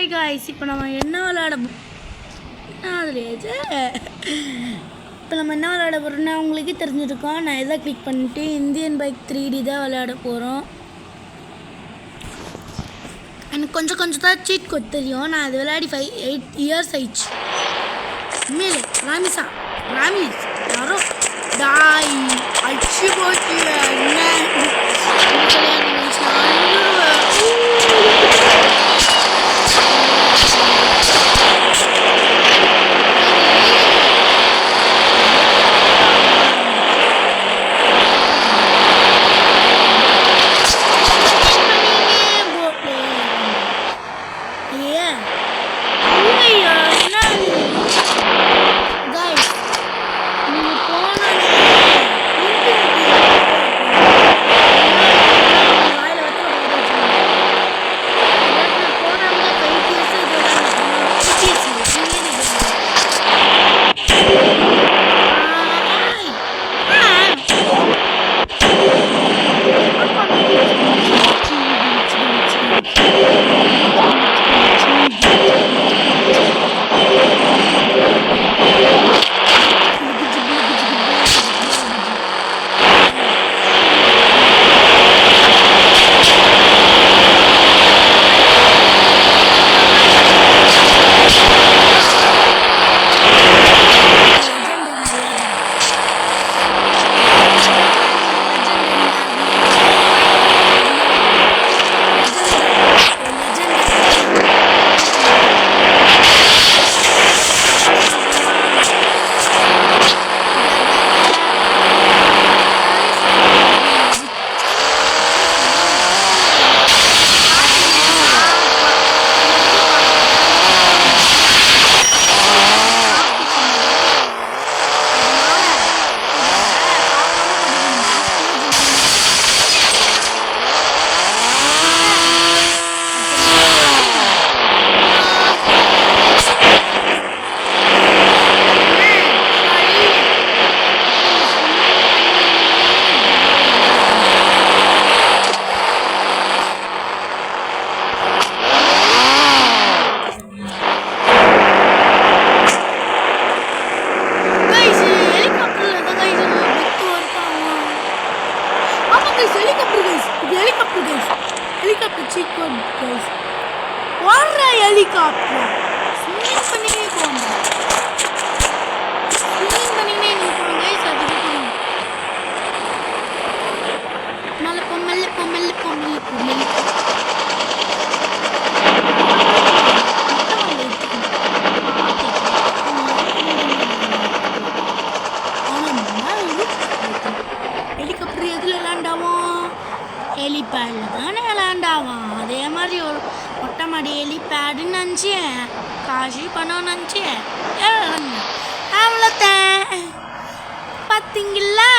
Hi guys, இப்போ நம்ம என்ன விளையாட போகிறோம்னா உங்களுக்கே தெரிஞ்சிருக்கோம். நான் எதை கிளிக் பண்ணிட்டு இந்தியன் பைக் 3D தான் விளையாட போகிறோம். எனக்கு கொஞ்சம் தான் சீட் கோட் தெரியும். நான் அது விளையாடி 8 இயர்ஸ் ஆயிடுச்சு. உண்மையிலே ராமிஸ் யாரோ டாய் அடிச்சு போச்சு. என்ன helicopter cheat code guys. What a helicopter! Swing பண்ணிட்டே போங்க. Swing பண்ணிட்டே போங்க guys. அதுக்கு மெல்ல ஹெலிகாப்டர் எதுல லேண்ட் ஆகும்? ஹெலிபேட்ல தானே லேண்ட் ஆகும். அதே மாதிரி ஒரு மொட்டை மாடி ஹெலிபேடுன்னு நினச்சேன். காசு பணம் நினச்சேன். அவ்வளோத்தான். பார்த்தீங்களா,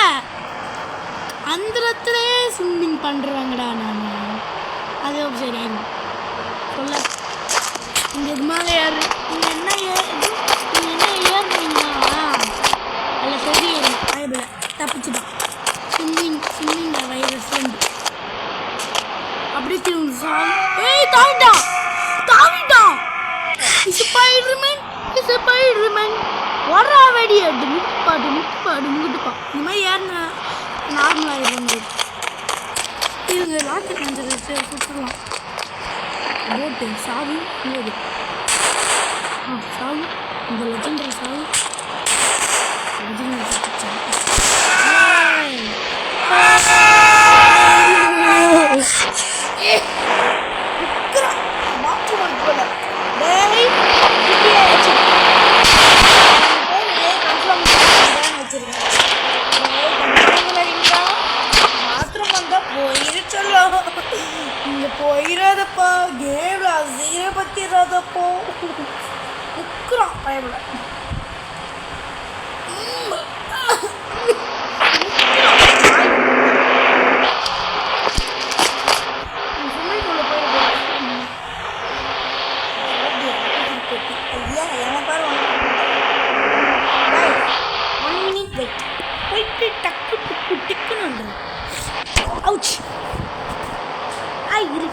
அந்த இடத்துலேயே ஸ்விம்மிங் பண்ணுறாங்கடா. நான் அது சரி சொல்ல இங்கே இது மேலே ஏறு. நீங்கள் என்ன ஏறுறீங்களா? அதில் சரி வயபில் தப்பிச்சுதான். ஸ்விம்மிங் வைரஸ் வந்து அப்படியே திரும்ப சால். ஏய் தாவிட்டான். ஸ்பைடர்மேன் வர வெடி அடி முட்டுப்பாடு. இந்த மாதிரி ஏறினா நார்மலாக இருந்தது. இவங்க ராக்கெட் மஞ்சள் சுற்றலாம். போட்டு சாவி போது சாவி இந்த லெஜெண்டரி சாவி போயிடாதப்பா. கேம்ல அசைய பத்திராதப்போ உக்குறான் பயமில்ல. போயிட்டு டக்கு டிக்குன்னு வந்துடும். அவுச். இரு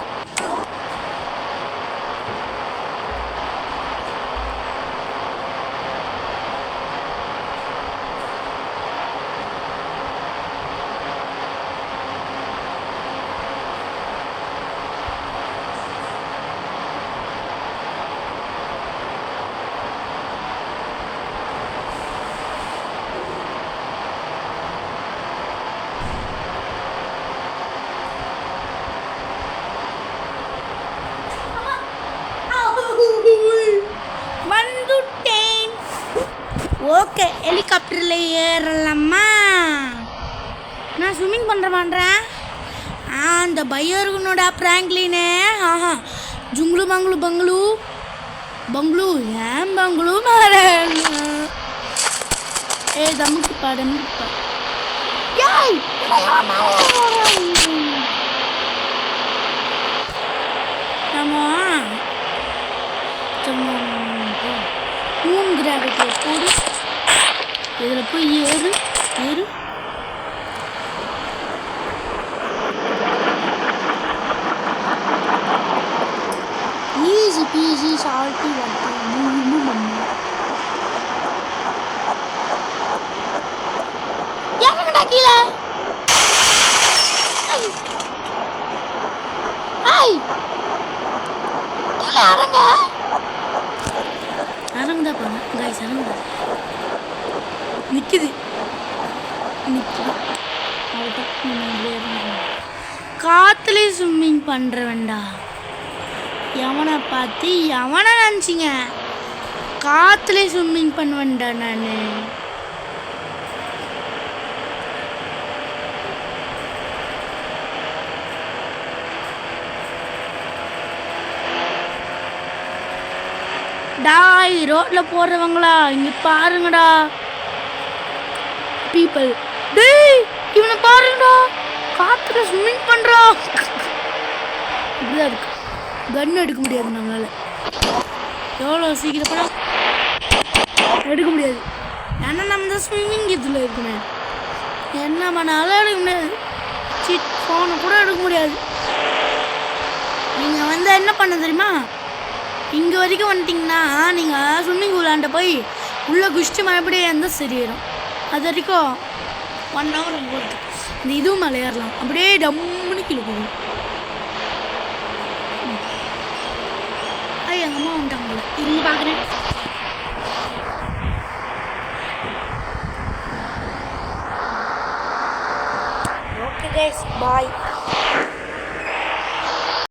ஹெலிகாப்டரில் ஏறலாமா? நான் ஸ்விம்மிங் பண்ணுறேன். அந்த பையருக்குனோட பிராங்க்லினே. ஆஹா, ஜுங்லு பங்களு பங்களு பங்களு ஏன் பங்களு மாற தம்முக்குப்பா. மூன் கிராவிட்டியை போடு. இதில் போய் ஏறு. Easy peasy salty water. இறங்கடா கீழே. இறங்குதா பாருங்க கைஸ், இறங்குதா. நிற்குது. காற்றுல ஸ்விம்மிங் பண்ணுறவன்டா. எவனை பார்த்து எவனை நினச்சிங்க? காற்றுல ஸ்விம்மிங் பண்ணுவேன்டா நான். டாய் ரோட்டில் போடுறவங்களா இங்கே பாருங்கடா பீப்பிள். டேய் இவனை பாருங்கடா, காற்றுல ஸ்விம்மிங் பண்ணுறான். இப்படிதான் இருக்கு. கன் எடுக்க முடியாது நம்மளால. எவ்வளோ சீக்கிரப்படா எடுக்க முடியாது. ஏன்னா நம்ம தான் ஸ்விம்மிங் இதில் இருக்கணும். என்ன பண்ணாலும் எடுக்க முடியாது. சீட் ஃபோனை கூட எடுக்க முடியாது. நீங்கள் வந்து என்ன பண்ண தெரியுமா? இங்கே வரைக்கும் வந்துட்டிங்கன்னா நீங்கள் ஸ்விம்மிங் பூலாண்ட போய் உள்ளே குஷ்டி மறுபடியும் இருந்தால் சரியிடும். அது வரைக்கும் 1 hour போகுது. இந்த இதுவும் மேலே ஏறலாம். அப்படியே டம்முன்னு கீழே போகும். எங்கள் அம்மா வந்துட்டாங்க. இங்கே பார்க்குறேன். ஓகே கைஸ், பாய்.